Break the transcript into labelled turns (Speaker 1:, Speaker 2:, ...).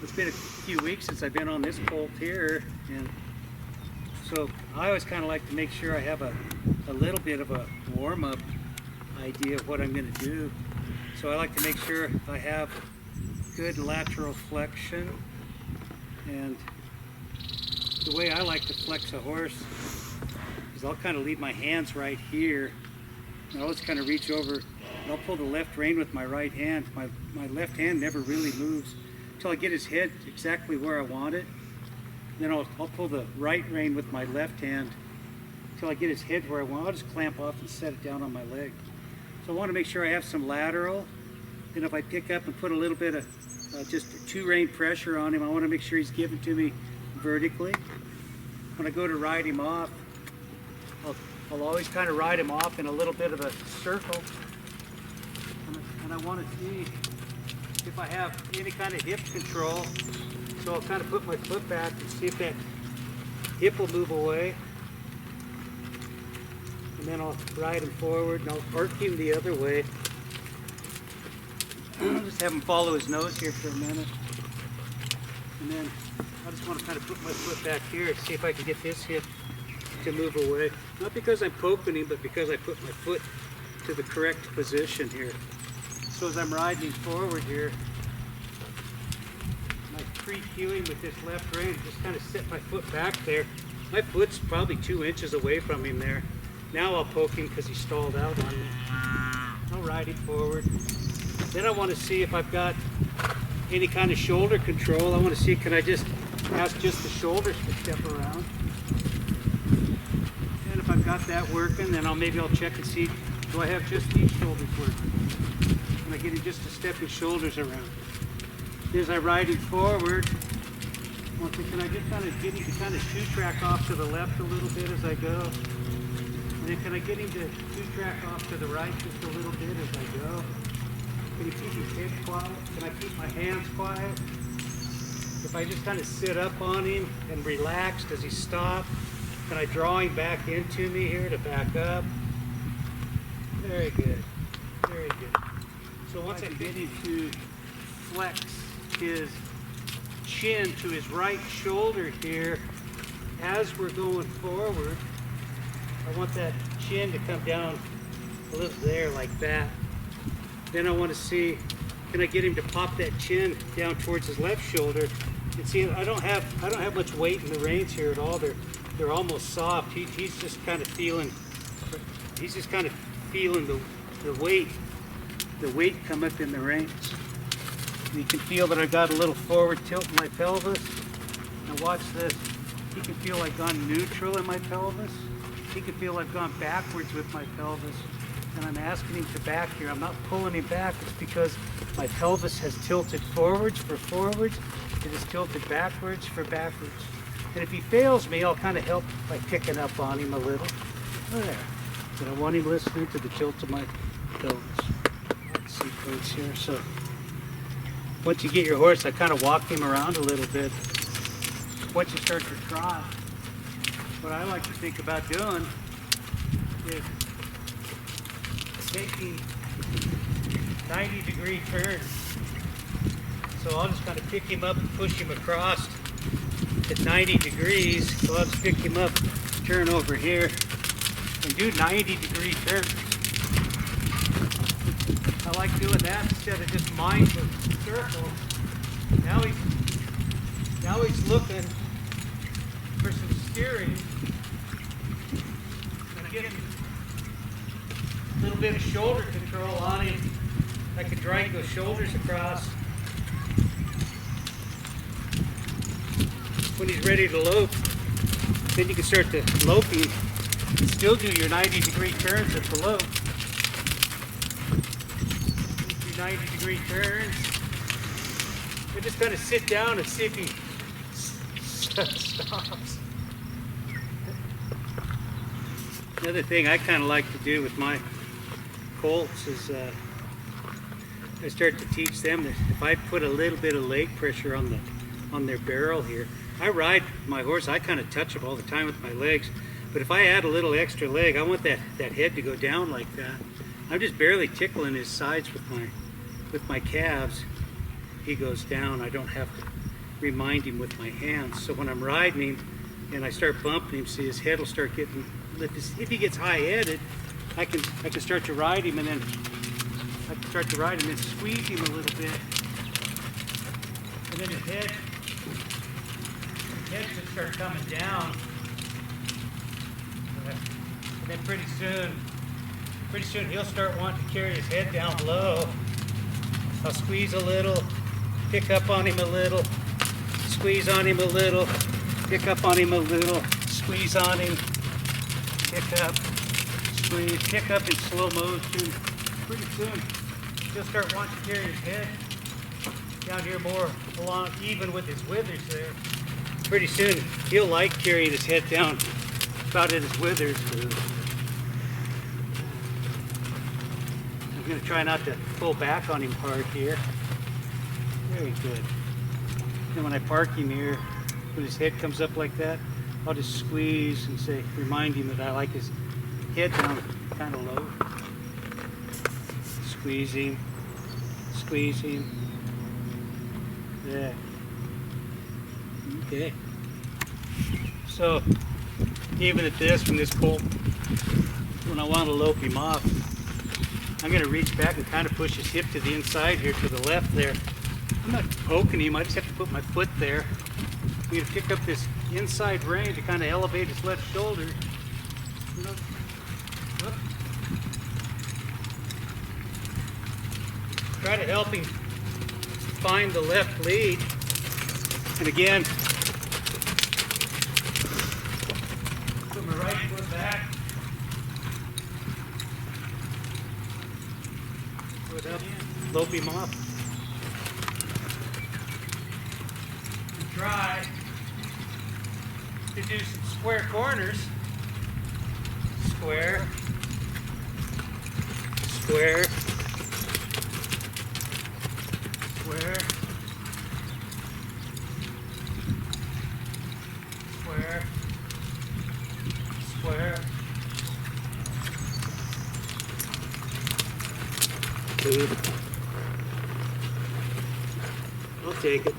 Speaker 1: It's been a few weeks since I've been on this colt here, and so I always kind of like to make sure I have a little bit of a warm-up idea of what I'm going to do. So I like to make sure I have good lateral flexion, and the way I like to flex a horse is I'll kind of leave my hands right here, and I'll just kind of reach over and I'll pull the left rein with my right hand. My left hand never really moves until I get his head exactly where I want it. Then I'll pull the right rein with my left hand until I get his head where I want. I'll just clamp off and set it down on my leg. So I want to make sure I have some lateral. Then if I pick up and put a little bit of just two-rein pressure on him, I want to make sure he's given to me vertically. When I go to ride him off, I'll always kind of ride him off in a little bit of a circle. And I want to see if I have any kind of hip control. So I'll kind of put my foot back and see if that hip will move away. And then I'll ride him forward and I'll arc him the other way. I'll just have him follow his nose here for a minute. And then I just want to kind of put my foot back here and see if I can get this hip to move away. Not because I'm poking him, but because I put my foot to the correct position here. So as I'm riding forward here, I'm pre-cueing with this left rein, just kind of set my foot back there. My foot's probably 2 inches away from him there. Now I'll poke him because he stalled out on me. I'll ride him forward. Then I want to see if I've got any kind of shoulder control. I want to see, can I just ask just the shoulders to step around? And if I've got that working, then maybe I'll check and see, do I have just these shoulders working? Can I get him just to step his shoulders around? As I ride him forward, can I just kind of get him to kind of shoe track off to the left a little bit as I go? And then can I get him to shoe track off to the right just a little bit as I go? Can he keep his head quiet? Can I keep my hands quiet? If I just kind of sit up on him and relax, does he stop? Can I draw him back into me here to back up? Very good. Very good. So once I get him to flex his chin to his right shoulder here, as we're going forward, I want that chin to come down a little there like that. Then I want to see, can I get him to pop that chin down towards his left shoulder? And see, I don't have much weight in the reins here at all. They're almost soft. He's just kind of feeling the weight come up in the reins. And you can feel that I've got a little forward tilt in my pelvis. Now watch this. He can feel I've gone neutral in my pelvis. He can feel I've gone backwards with my pelvis. And I'm asking him to back here. I'm not pulling him back. It's because my pelvis has tilted forwards for forwards. It is tilted backwards for backwards. And if he fails me, I'll kind of help by picking up on him a little. There. But I want him listening to the tilt of my pelvis. Sequence here. So once you get your horse, I kind of walk him around a little bit. Once you start to trot, what I like to think about doing is taking 90-degree turns. So I'll just kind of pick him up and push him across at 90 degrees. So I'll just pick him up, turn over here, and do 90-degree turns. I like doing that instead of just mindless circles. Now he's looking for some steering. And getting a little bit of shoulder control on him. I can drag those shoulders across. When he's ready to lope, then you can start to lope him and still do your 90-degree turns at the lope. 90-degree turns. I just kind of sit down and see if he stops. Another thing I kind of like to do with my colts is I start to teach them that if I put a little bit of leg pressure on their barrel here, I ride my horse, I kind of touch him all the time with my legs, but if I add a little extra leg, I want that head to go down like that. I'm just barely tickling his sides with my calves. He goes down. I don't have to remind him with my hands. So when I'm riding him and I start bumping him, see his head will start getting, if he gets high-headed, I can start to ride him and then squeeze him a little bit. And then his head should start coming down. And then pretty soon he'll start wanting to carry his head down low. I'll squeeze a little, pick up on him a little, squeeze on him a little, pick up on him a little, squeeze on him, pick up, squeeze, pick up in slow motion. Pretty soon he'll start wanting to carry his head down here more along, even with his withers there. Pretty soon he'll like carrying his head down about at his withers. I'm going to try not to pull back on him hard here. Very good. And when I park him here, when his head comes up like that, I'll just squeeze and say, remind him that I like his head down kind of low. Squeeze him, squeeze him. Yeah. Okay. So, even at this, when this colt, when I want to lope him off, I'm going to reach back and kind of push his hip to the inside here, to the left there. I'm not poking him, I just have to put my foot there. I'm going to pick up this inside rein to kind of elevate his left shoulder. Try to help him find the left lead. And again, put my right foot back. Foot up, lope him off. And try to do some square corners. Square, square, square, square, square. Good. I'll take it.